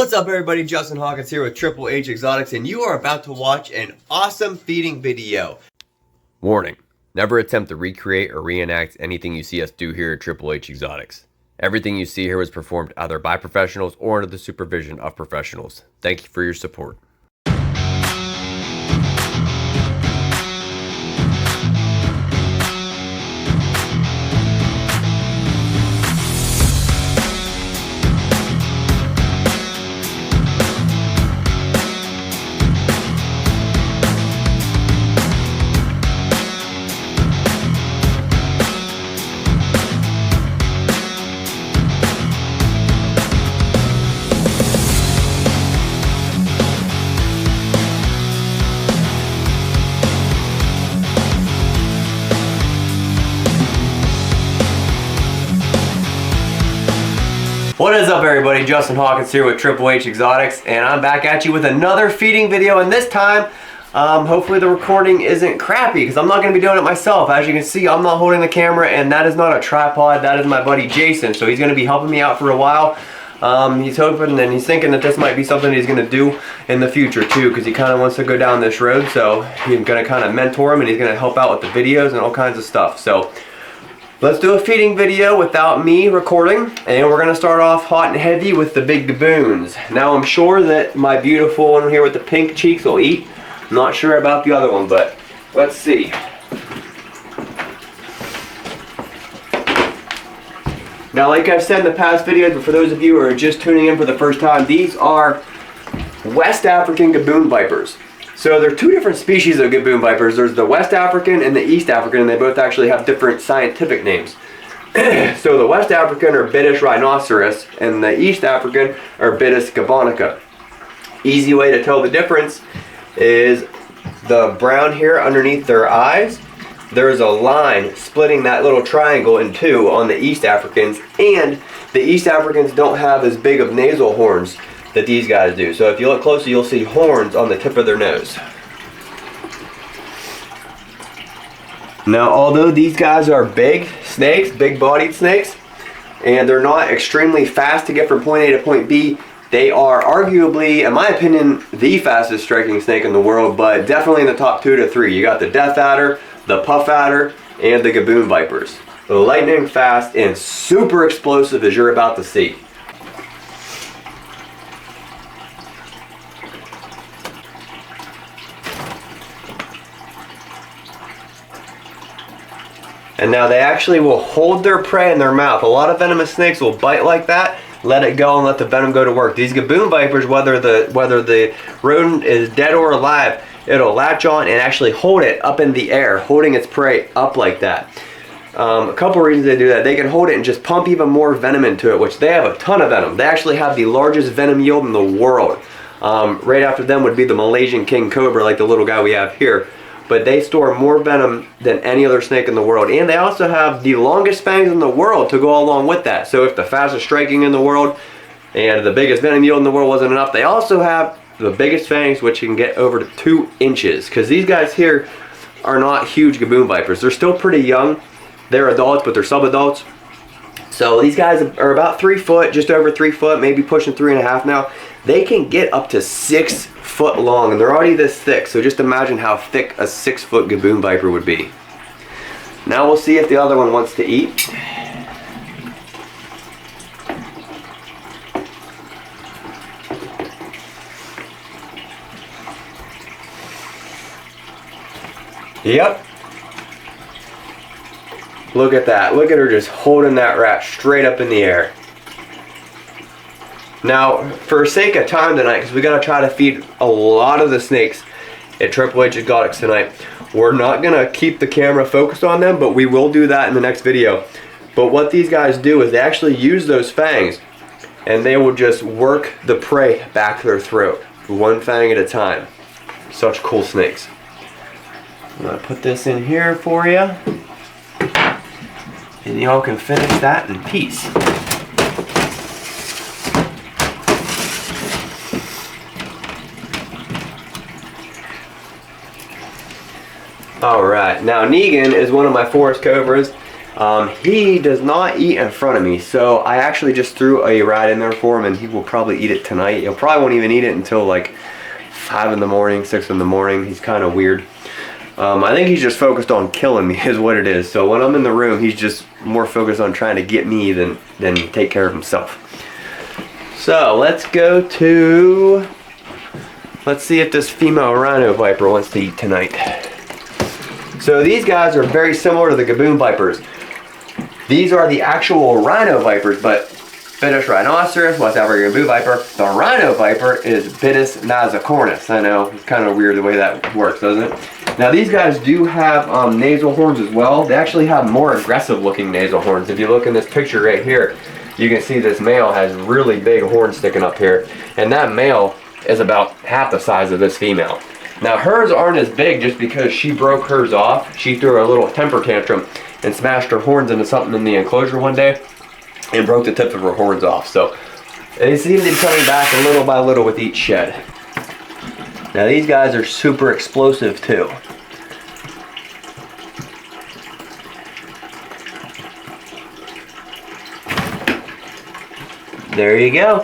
What's up everybody, Justin Hawkins here with H.H.H Exotics, and you are about to watch an awesome feeding video. Warning, never attempt to recreate or reenact anything you see us do here at H.H.H Exotics. Everything you see here was performed either by professionals or under the supervision of professionals. Thank you for your support. What is up everybody, Justin Hawkins here with H.H.H Exotics, and I'm back at you with another feeding video, and this time, hopefully the recording isn't crappy, because I'm not going to be doing it myself. As you can see, I'm not holding the camera, and that is not a tripod, that is my buddy Jason, so he's going to be helping me out for a while. He's hoping and he's thinking that this might be something he's going to do in the future too, because he kind of wants to go down this road, so he's going to kind of mentor him, and he's going to help out with the videos and all kinds of stuff. So let's do a feeding video without me recording, and we're going to start off hot and heavy with the big Gaboons. Now I'm sure that my beautiful one here with the pink cheeks will eat. I'm not sure about the other one, but let's see. Now like I've said in the past videos, but for those of you who are just tuning in for the first time, these are West African Gaboon vipers. So there are two different species of Gaboon vipers. There's the West African and the East African, and they both actually have different scientific names. So the West African are Bitis rhinoceros, and the East African are Bitis gabonica. Easy way to tell the difference is the brown here underneath their eyes. There's a line splitting that little triangle in two on the East Africans, and the East Africans don't have as big of nasal horns that these guys do. So if you look closely, you'll see horns on the tip of their nose. Now, although these guys are big snakes, big-bodied snakes, and they're not extremely fast to get from point A to point B, they are arguably, in my opinion, the fastest striking snake in the world, but definitely in the top 2 to 3. You got the death adder, the puff adder, and the Gaboon vipers. The lightning fast and super explosive, as you're about to see. And now they actually will hold their prey in their mouth. A lot of venomous snakes will bite like that, let it go, and let the venom go to work. These Gaboon vipers, whether the rodent is dead or alive, it'll latch on and actually hold it up in the air, holding its prey up like that. A couple reasons they do that. They can hold it and just pump even more venom into it, which they have a ton of venom. They actually have the largest venom yield in the world. Right after them would be the Malaysian king cobra, like the little guy we have here. But they store more venom than any other snake in the world. And they also have the longest fangs in the world to go along with that. So if the fastest striking in the world and the biggest venom yield in the world wasn't enough, they also have the biggest fangs, which can get over to 2 inches. Because these guys here are not huge Gaboon vipers. They're still pretty young. They're adults, but they're sub-adults. So these guys are about 3 foot, just over 3 foot, maybe pushing 3.5 now. They can get up to 6 foot long, and they're already this thick, so just imagine how thick a 6-foot Gaboon viper would be. Now we'll see if the other one wants to eat. Yep. Look at that. Look at her just holding that rat straight up in the air. Now, for sake of time tonight, because we got to try to feed a lot of the snakes at H.H.H Exotics tonight, we're not going to keep the camera focused on them, but we will do that in the next video. But what these guys do is they actually use those fangs, and they will just work the prey back their throat, one fang at a time. Such cool snakes. I'm going to put this in here for you, and y'all can finish that in peace. Alright, now Negan is one of my forest cobras. He does not eat in front of me, so I actually just threw a rat in there for him, and he will probably eat it tonight. He'll probably won't even eat it until like 5 in the morning, 6 in the morning. He's kind of weird. I think he's just focused on killing me is what it is. So when I'm in the room, he's just more focused on trying to get me than take care of himself. So let's go to, let's see if this female Rhino Viper wants to eat tonight. So these guys are very similar to the Gaboon Vipers. These are the actual Rhino Vipers, but Bitis rhinoceros, West African Gaboon Viper. The Rhino Viper is Bitis nasicornis. I know, it's kind of weird the way that works, doesn't it? Now these guys do have nasal horns as well. They actually have more aggressive looking nasal horns. If you look in this picture right here, you can see this male has really big horns sticking up here. And that male is about half the size of this female. Now hers aren't as big just because she broke hers off. She threw a little temper tantrum and smashed her horns into something in the enclosure one day and broke the tips of her horns off. So they seem to be coming back little by little with each shed. Now these guys are super explosive too. There you go.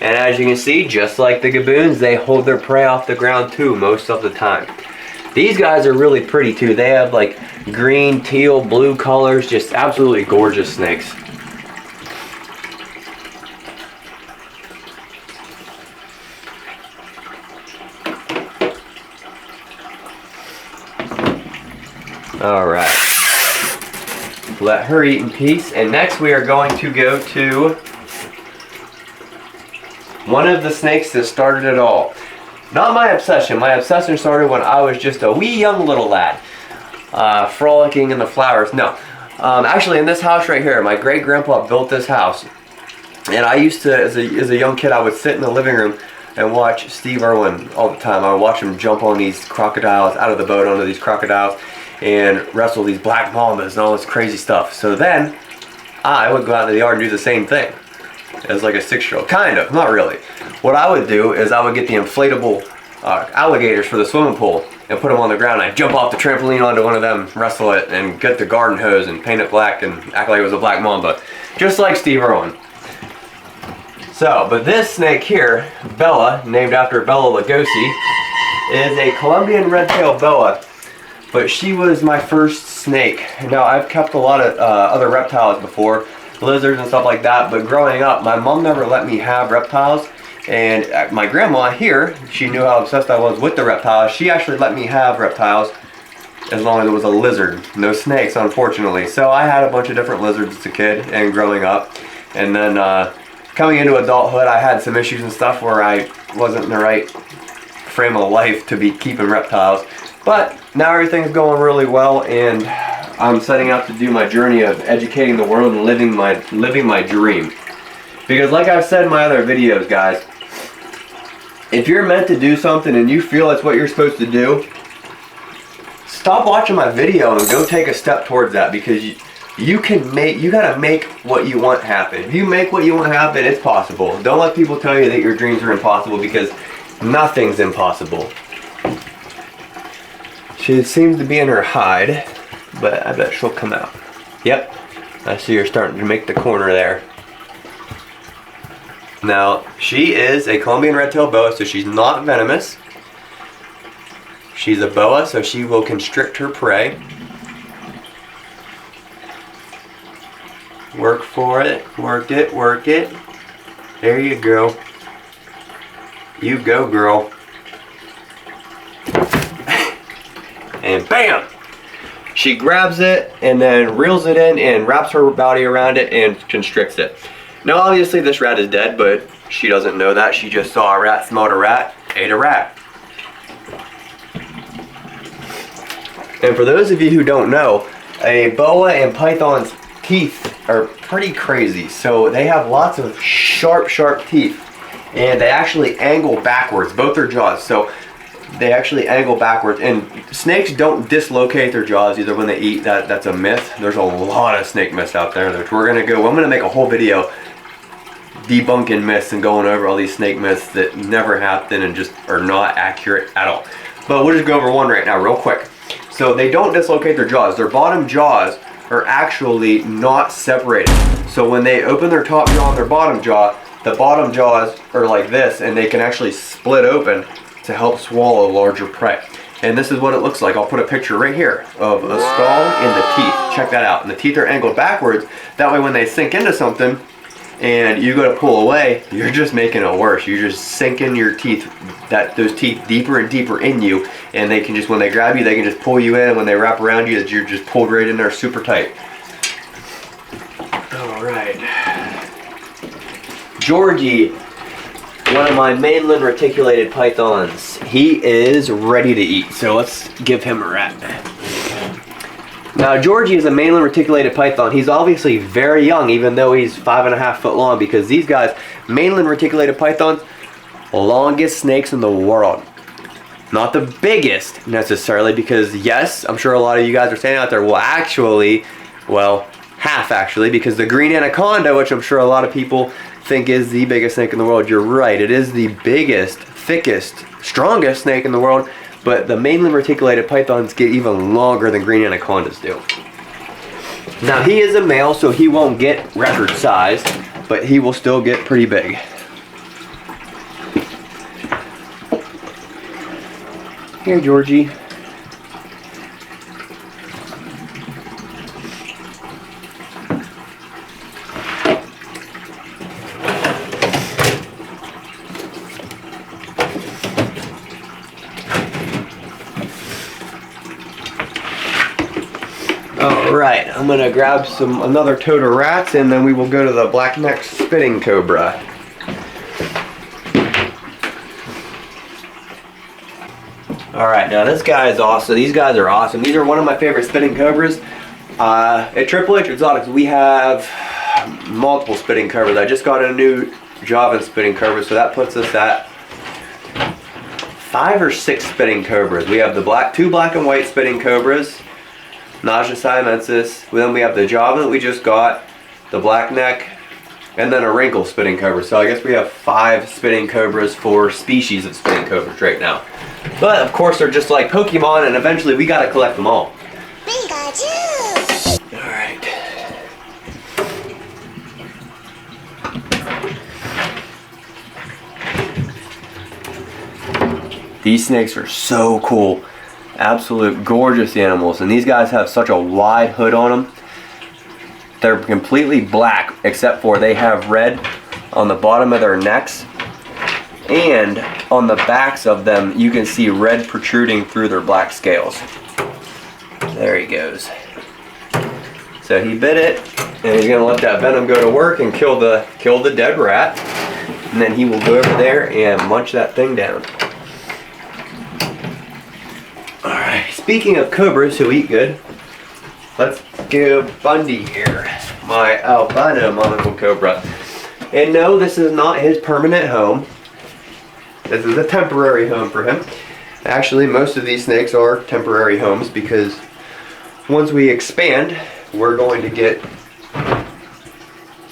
And as you can see, just like the Gaboons, they hold their prey off the ground too most of the time. These guys are really pretty too. They have like green, teal, blue colors, just absolutely gorgeous snakes. Alright. Let her eat in peace. And next we are going to go to one of the snakes that started it all. Not my obsession. My obsession started when I was just a wee young little lad. Frolicking in the flowers. No. Actually in this house right here, my great grandpa built this house. And I used to, as a young kid, I would sit in the living room and watch Steve Irwin all the time. I would watch him jump on these crocodiles, out of the boat onto these crocodiles, and wrestle these black mambas and all this crazy stuff. So then, I would go out into the yard and do the same thing. As like a 6-year-old. Kind of, not really. What I would do is I would get the inflatable alligators for the swimming pool and put them on the ground. I'd jump off the trampoline onto one of them, wrestle it, and get the garden hose and paint it black and act like it was a black mamba. Just like Steve Irwin. So, but this snake here, Bella, named after Bela Lugosi, is a Colombian red-tailed boa. But she was my first snake. Now, I've kept a lot of other reptiles before, lizards and stuff like that, but growing up, my mom never let me have reptiles, and my grandma here, she knew how obsessed I was with the reptiles. She actually let me have reptiles as long as it was a lizard. No snakes, unfortunately. So I had a bunch of different lizards as a kid and growing up, and then coming into adulthood, I had some issues and stuff where I wasn't in the right frame of life to be keeping reptiles. But now everything's going really well, and I'm setting out to do my journey of educating the world and living my dream. Because like I've said in my other videos, guys, if you're meant to do something and you feel that's what you're supposed to do, stop watching my video and go take a step towards that, because you gotta make what you want happen. If you make what you want happen, it's possible. Don't let people tell you that your dreams are impossible, because nothing's impossible. She seems to be in her hide, but I bet she'll come out. Yep, I see her starting to make the corner there. Now, she is a Colombian red-tailed boa, so she's not venomous. She's a boa, so she will constrict her prey. Work for it, work it, work it. There you go. You go, girl. And bam! She grabs it and then reels it in and wraps her body around it and constricts it. Now obviously this rat is dead, but she doesn't know that. She just saw a rat, smelled a rat, ate a rat. And for those of you who don't know, a boa and python's teeth are pretty crazy. So they have lots of sharp teeth, and they actually angle backwards, both their jaws. So they actually angle backwards, and snakes don't dislocate their jaws either when they eat. That's a myth. There's a lot of snake myths out there that I'm gonna make a whole video debunking myths and going over all these snake myths that never happen and just are not accurate at all. But we'll just go over one right now real quick. So they don't dislocate their jaws. Their bottom jaws are actually not separated. So when they open their top jaw and their bottom jaw, the bottom jaws are like this, and they can actually split open to help swallow larger prey. And this is what it looks like. I'll put a picture right here of a skull and the teeth. Check that out. And the teeth are angled backwards. That way when they sink into something and you go to pull away, you're just making it worse. You're just sinking your teeth, those teeth deeper and deeper in you. And they can just, when they grab you, they can just pull you in. And when they wrap around you, you're just pulled right in there super tight. All right. Georgie, one of my mainland reticulated pythons. He is ready to eat, so let's give him a rat. Now, Georgie is a mainland reticulated python. He's obviously very young, even though he's 5.5 foot long, because these guys, mainland reticulated pythons, longest snakes in the world. Not the biggest, necessarily, because yes, I'm sure a lot of you guys are saying out there, well, actually, well, half actually, because the green anaconda, which I'm sure a lot of people think is the biggest snake in the world, you're right, it is the biggest, thickest, strongest snake in the world, but the mainland reticulated pythons get even longer than green anacondas do. Now, he is a male, so he won't get record size, but he will still get pretty big. Here, Georgie. Alright, I'm gonna grab another toad of rats, and then we will go to the black-necked spitting cobra. Alright, now this guy is awesome. These guys are awesome. These are one of my favorite spitting cobras. At Triple H Exotics, we have multiple spitting cobras. I just got a new Javan spitting cobra, so that puts us at 5 or 6 spitting cobras. We have the two black and white spitting cobras, Naja siamensis. Then we have the Javan that we just got, the black neck, and then a wrinkle spitting cobra. So I guess we have 5 spitting cobras for species of spitting cobras right now. But of course they're just like Pokemon, and eventually we gotta collect them all. Pikachu! Alright. These snakes are so cool. Absolute gorgeous animals, and these guys have such a wide hood on them. They're completely black, except for they have red on the bottom of their necks, and on the backs of them you can see red protruding through their black scales. There he goes. So he bit it, and he's gonna let that venom go to work and kill the dead rat, and then he will go over there and munch that thing down. Alright, speaking of cobras who eat good, let's go Bundy here, my albino monocle cobra. And no, this is not his permanent home. This is a temporary home for him. Actually, most of these snakes are temporary homes, because once we expand, we're going to get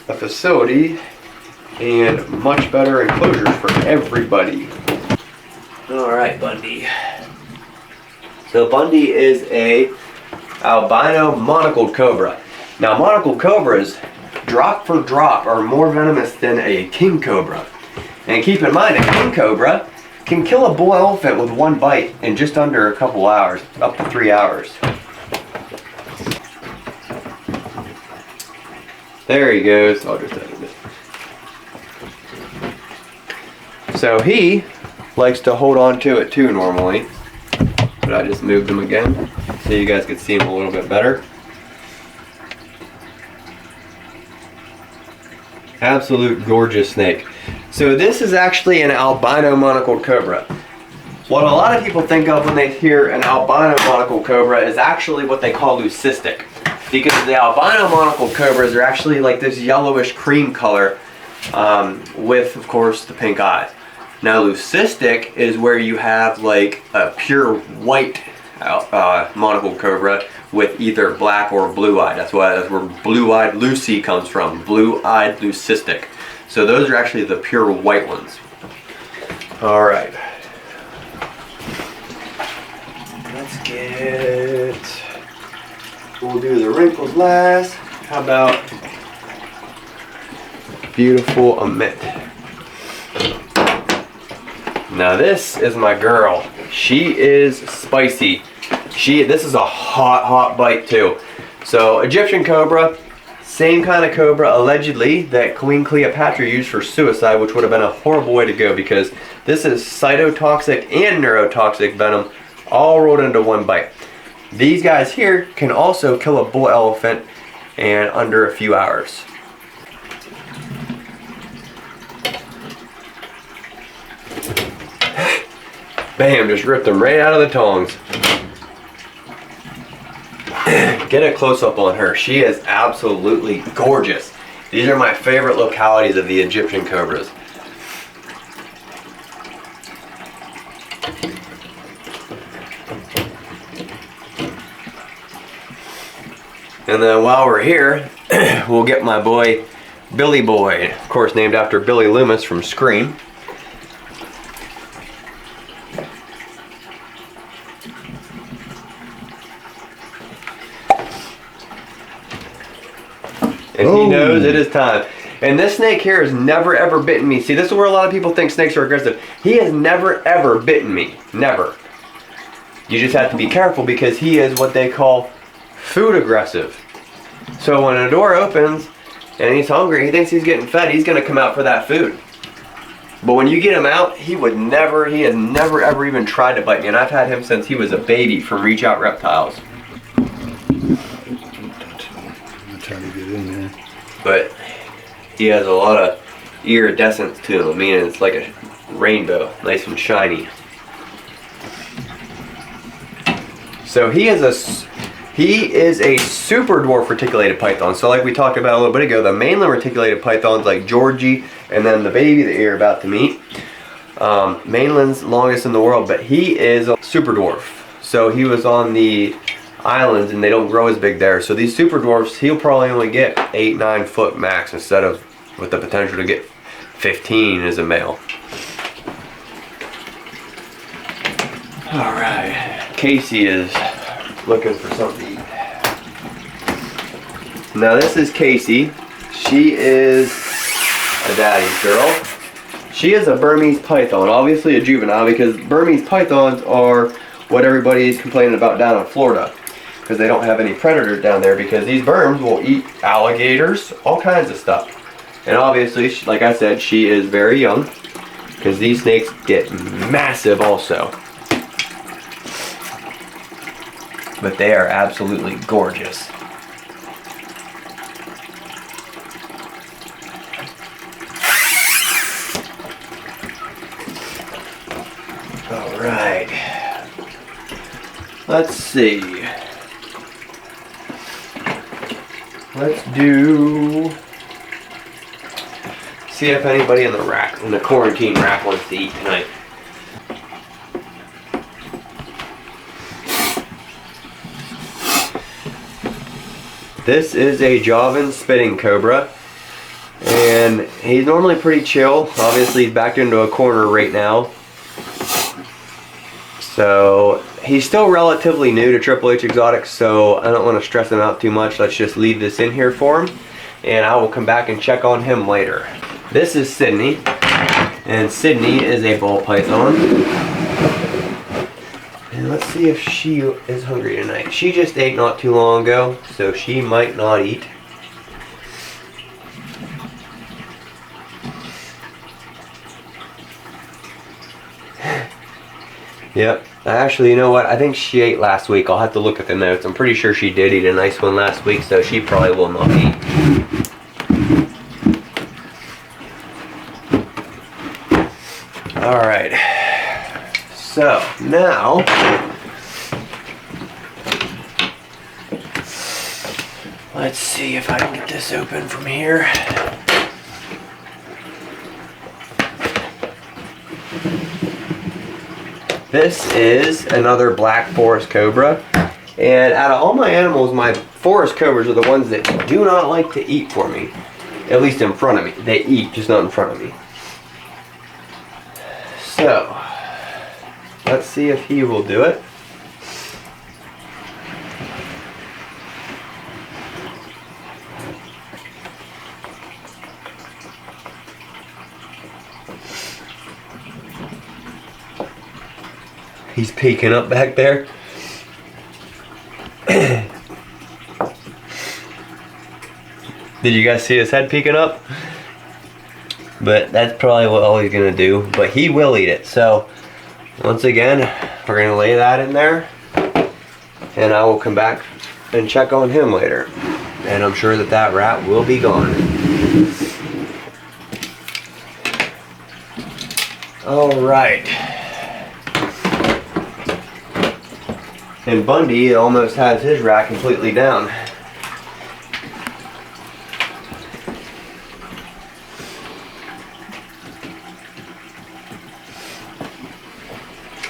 a facility and much better enclosures for everybody. Alright, Bundy. So Bundy is a albino monocled cobra. Now, monocled cobras, drop for drop, are more venomous than a king cobra. And keep in mind, a king cobra can kill a bull elephant with one bite in just under a couple hours, up to 3 hours. There he goes. I'll just edit it. So he likes to hold on to it too normally. But I just moved him again so you guys could see him a little bit better. Absolute gorgeous snake. So this is actually an albino monocled cobra. What a lot of people think of when they hear an albino monocled cobra is actually what they call leucistic. Because the albino monocled cobras are actually like this yellowish cream color with, of course, the pink eyes. Now, leucistic is where you have like a pure white monocled cobra with either black or blue-eyed. That's where blue-eyed Lucy comes from, blue-eyed leucistic. So those are actually the pure white ones. All right. Let's get We'll do the wrinkles last. How about beautiful Amit? Now this is my girl. She is spicy. This is a hot bite too. So Egyptian Cobra, same kind of cobra allegedly that Queen Cleopatra used for suicide, which would have been a horrible way to go because this is cytotoxic and neurotoxic venom all rolled into one bite. These guys here can also kill a bull elephant in under a few hours. Bam, just ripped them right out of the tongs. Get a close-up on her. She is absolutely gorgeous. These are my favorite localities of the Egyptian cobras. And then while we're here, we'll get my boy, Billy Boy. Of course, named after Billy Loomis from Scream. And he knows it is time. And this snake here has never ever bitten me. See, this is where a lot of people think snakes are aggressive. He has never ever bitten me. Never. You just have to be careful because he is what they call food aggressive. So when a door opens and he's hungry, he thinks he's getting fed, he's gonna come out for that food. But when you get him out, he has never ever even tried to bite me. And I've had him since he was a baby from Reach Out Reptiles. Trying to get in there. But he has a lot of iridescence to him, meaning it's like a rainbow, nice and shiny. So he is a super dwarf reticulated python. So like we talked about a little bit ago, the mainland reticulated pythons like Georgie and then the baby that you're about to meet. Mainland's longest in the world, but he is a super dwarf. So he was on the islands and they don't grow as big there. So these super dwarfs, he'll probably only get 8-9 foot max instead of with the potential to get 15 as a male. All right, Casey is looking for something to eat. Now this is Casey. She is a daddy's girl. She is a Burmese python, obviously a juvenile because Burmese pythons are what everybody's complaining about down in Florida because they don't have any predators down there because these Burms will eat alligators, all kinds of stuff. And obviously, like I said, she is very young because these snakes get massive also. But they are absolutely gorgeous. All right. Let's see. Let's see if anybody in the quarantine rack wants to eat tonight. This is a Javan spitting cobra, and he's normally pretty chill. Obviously, he's backed into a corner right now. So he's still relatively new to Triple H Exotics, so I don't want to stress him out too much. Let's just leave this in here for him, and I will come back and check on him later. This is Sydney, and Sydney is a ball python. And let's see if she is hungry tonight. She just ate not too long ago, so she might not eat. Yep. Actually, you know what? I think she ate last week. I'll have to look at the notes. I'm pretty sure she did eat a nice one last week, so she probably will not eat. Alright. So, now let's see if I can get this open from here. This is another black forest cobra, and out of all my animals, my forest cobras are the ones that do not like to eat for me, at least in front of me. They eat, just not in front of me. So let's see if he will do it. He's peeking up back there. Did you guys see his head peeking up? But that's probably what all he's gonna do. But he will eat it. So once again, we're gonna lay that in there, and I will come back and check on him later. And I'm sure that that rat will be gone. All right. And Bundy almost has his rat completely down.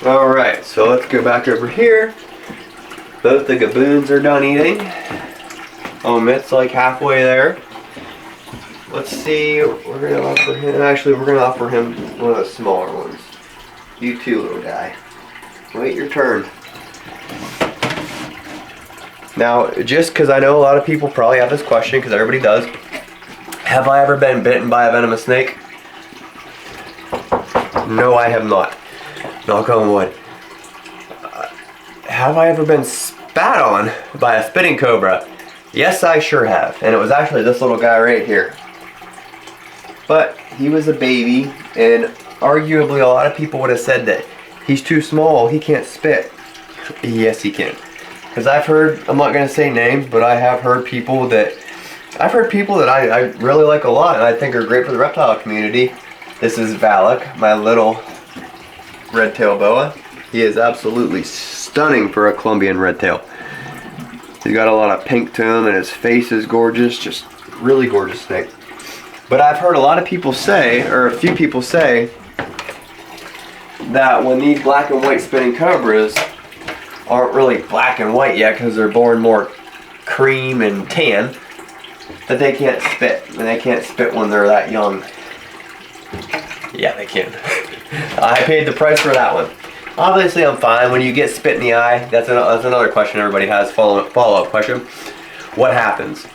Alright, so let's go back over here. Both the Gaboons are done eating. Mitt's like halfway there. Let's see, we're gonna offer him, actually we're gonna offer him one of the smaller ones. You too, little guy. Wait your turn. Now, just because I know a lot of people probably have this question, because everybody does. Have I ever been bitten by a venomous snake? No, I have not. Knock on wood. Have I ever been spat on by a spitting cobra? Yes, I sure have. And it was actually this little guy right here. But he was a baby, and arguably a lot of people would have said that he's too small, he can't spit. Yes, he can. Because I've heard, I'm not going to say names, but I have heard people that, I really like a lot and I think are great for the reptile community. This is Valak, my little red-tailed boa. He is absolutely stunning for a Colombian red-tail. He's got a lot of pink to him and his face is gorgeous, just really gorgeous snake. But I've heard a lot of people say, or a few people say, that when these black and white spitting cobras aren't really black and white yet because they're born more cream and tan, that they can't spit. And they can't spit when they're that young. Yeah, they can. I paid the price for that one. Obviously, I'm fine. When you get spit in the eye, that's another question everybody has, follow-up question. What happens?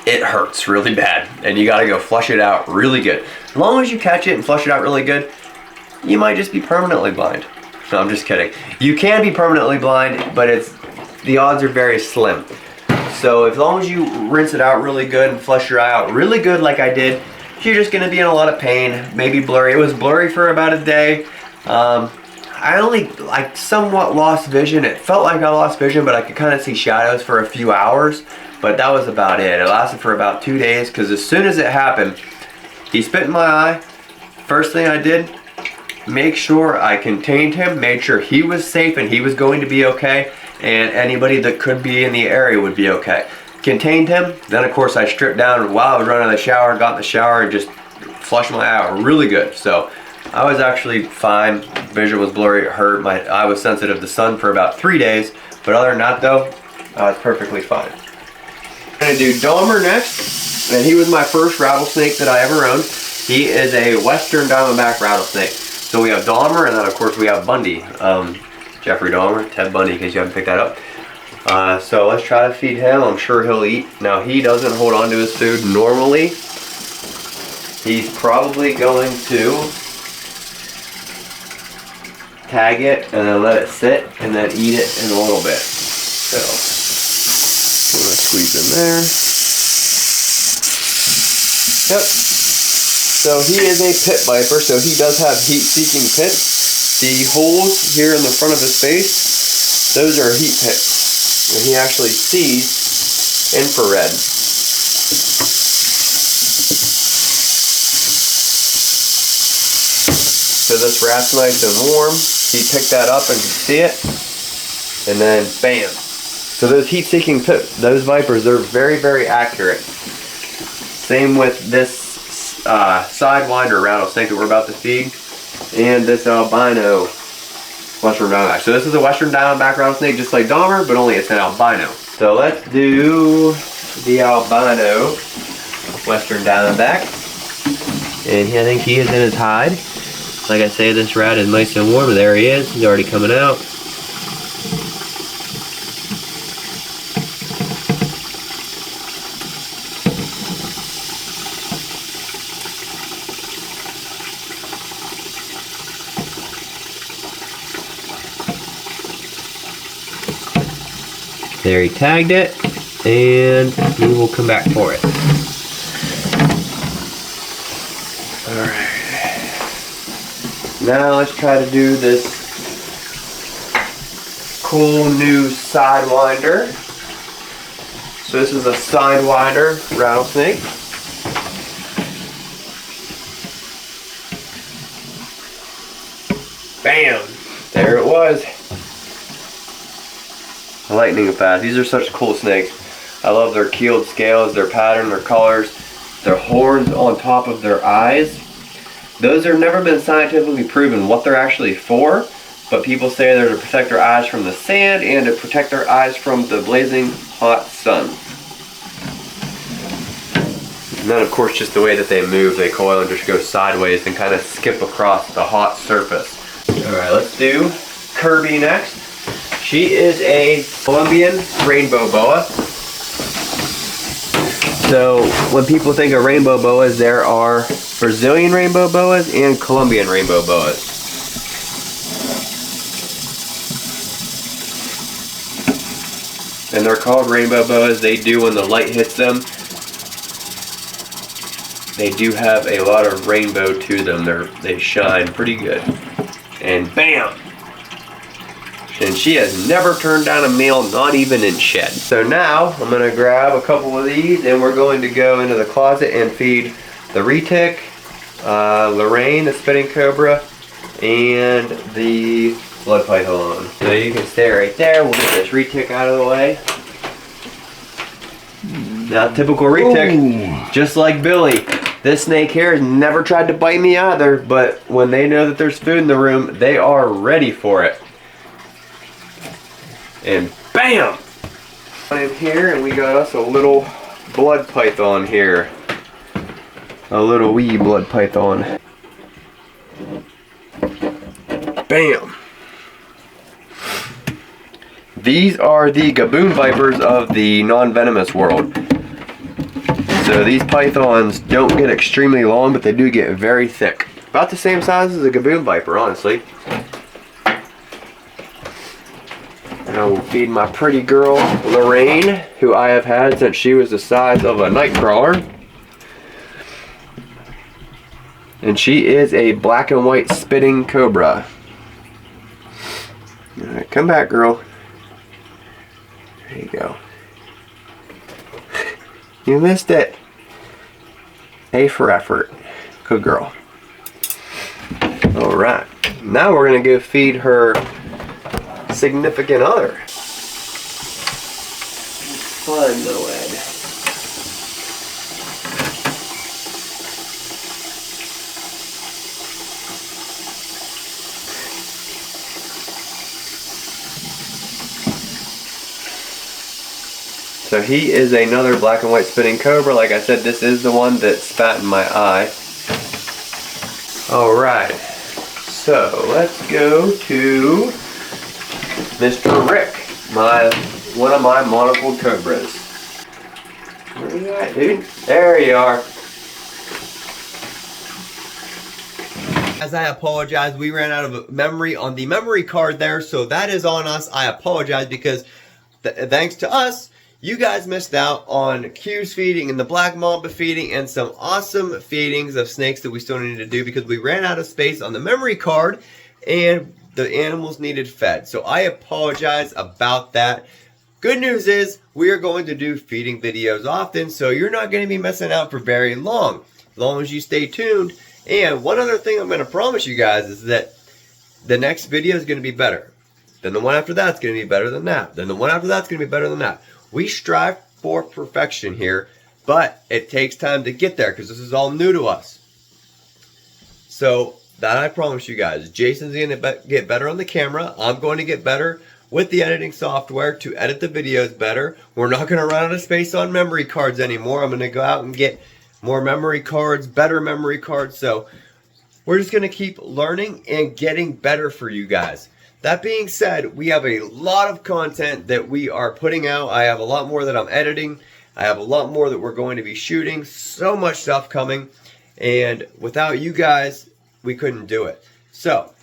It hurts really bad, and you gotta go flush it out really good. As long as you catch it and flush it out really good, you might just be permanently blind. No, I'm just kidding. You can be permanently blind, but the odds are very slim. So as long as you rinse it out really good and flush your eye out really good like I did, you're just gonna be in a lot of pain, maybe blurry. It was blurry for about a day. I only somewhat lost vision. It felt like I lost vision, but I could kind of see shadows for a few hours. But that was about it. It lasted for about 2 days because as soon as it happened, he spit in my eye. First thing I did, make sure I contained him, made sure he was safe and he was going to be okay, and anybody that could be in the area would be okay. Contained him, then of course I stripped down while I was running the shower, got in the shower and just flushed my eye out really good. So I was actually fine. Vision was blurry, it hurt. My eye was sensitive to sun for about 3 days, but other than that though, I was perfectly fine. I'm gonna do Dahmer next, and he was my first rattlesnake that I ever owned. He is a Western Diamondback rattlesnake. So we have Dahmer, and then of course we have Bundy. Jeffrey Dahmer, Ted Bundy, in case you haven't picked that up. So let's try to feed him. I'm sure he'll eat. Now he doesn't hold on to his food normally. He's probably going to tag it and then let it sit and then eat it in a little bit. So I'm gonna squeeze in there. Yep. So he is a pit viper, so he does have heat-seeking pits. The holes here in the front of his face, those are heat pits. And he actually sees infrared. So this rat's nice and warm. He picked that up and you see it. And then bam. So those heat-seeking pit, those vipers, they're very, very accurate. Same with this Sidewinder rattlesnake that we're about to feed, and this albino Western Diamondback. So this is a Western Diamondback rattlesnake just like Dahmer, but only it's an albino. So let's do the albino Western Diamondback. And I think he is in his hide. Like I say, this rat is nice and warm. There he is. He's already coming out. There, he tagged it, and he will come back for it. Alright. Now let's try to do this cool new Sidewinder. So this is a Sidewinder rattlesnake. Bam! There it was. Lightning fast. These are such cool snakes. I love their keeled scales, their pattern, their colors, their horns on top of their eyes. Those have never been scientifically proven what they're actually for, but people say they're to protect their eyes from the sand and to protect their eyes from the blazing hot sun. And then of course just the way that they move, they coil and just go sideways and kind of skip across the hot surface. Alright, let's do Kirby next. She is a Colombian rainbow boa. So when people think of rainbow boas, there are Brazilian rainbow boas and Colombian rainbow boas. And they're called rainbow boas. They do, when the light hits them, they do have a lot of rainbow to them. They shine pretty good. And bam! And she has never turned down a meal, not even in shed. So now I'm going to grab a couple of these and we're going to go into the closet and feed the retic, Lorraine, the spitting cobra, and the blood python. So you can stay right there. We'll get this retic out of the way. Now typical retic, just like Billy. This snake here has never tried to bite me either, but when they know that there's food in the room, they are ready for it. And bam! In here, and we got us a little blood python here. A little wee blood python. Bam! These are the Gaboon vipers of the non-venomous world. So these pythons don't get extremely long, but they do get very thick. About the same size as a Gaboon viper, honestly. And I will feed my pretty girl, Lorraine, who I have had since she was the size of a nightcrawler. And she is a black and white spitting cobra. Alright, come back, girl. There you go. You missed it. A for effort. Good girl. Alright. Now we're going to go feed her significant other. Fun little Ed. So he is another black and white spitting cobra. Like I said, this is the one that spat in my eye. Alright. So let's go to Mr. Rick, one of my monocled cobras. Where are you at, dude? There you are. As I apologize, we ran out of memory on the memory card there, so that is on us. I apologize because thanks to us, you guys missed out on Q's feeding and the black mamba feeding and some awesome feedings of snakes that we still need to do because we ran out of space on the memory card and the animals needed fed. So I apologize about that. Good news is we are going to do feeding videos often, so you're not going to be missing out for very long as long as you stay tuned. And one other thing I'm going to promise you guys is that the next video is going to be better. Then the one after that's going to be better than that. Then the one after that's going to be better than that. We strive for perfection here, but it takes time to get there because this is all new to us. So that I promise you guys. Jason's going to get better on the camera. I'm going to get better with the editing software to edit the videos better. We're not going to run out of space on memory cards anymore. I'm going to go out and get more memory cards, better memory cards. So we're just going to keep learning and getting better for you guys. That being said, we have a lot of content that we are putting out. I have a lot more that I'm editing. I have a lot more that we're going to be shooting. So much stuff coming. And without you guys, we couldn't do it. So,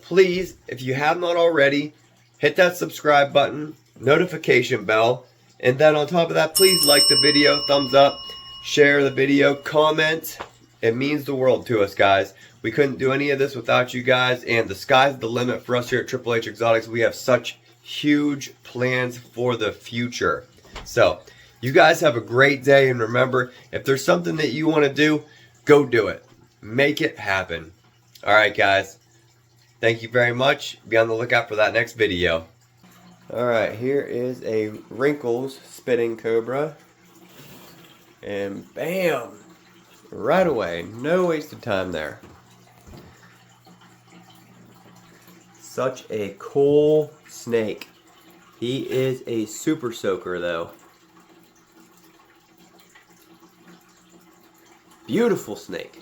please, if you have not already, hit that subscribe button. notification bell. And then on top of that, please like the video, thumbs up, share the video, comment. It means the world to us, guys. We couldn't do any of this without you guys, and the sky's the limit for us here at H.H. Exotics. We have such huge plans for the future. So, you guys have a great day, and remember, if there's something that you want to do, go do it. Make it happen. Alright, guys. Thank you very much. Be on the lookout for that next video. Alright, here is a wrinkles spitting cobra. And bam! Right away. No wasted time there. Such a cool snake. He is a super soaker though. Beautiful snake.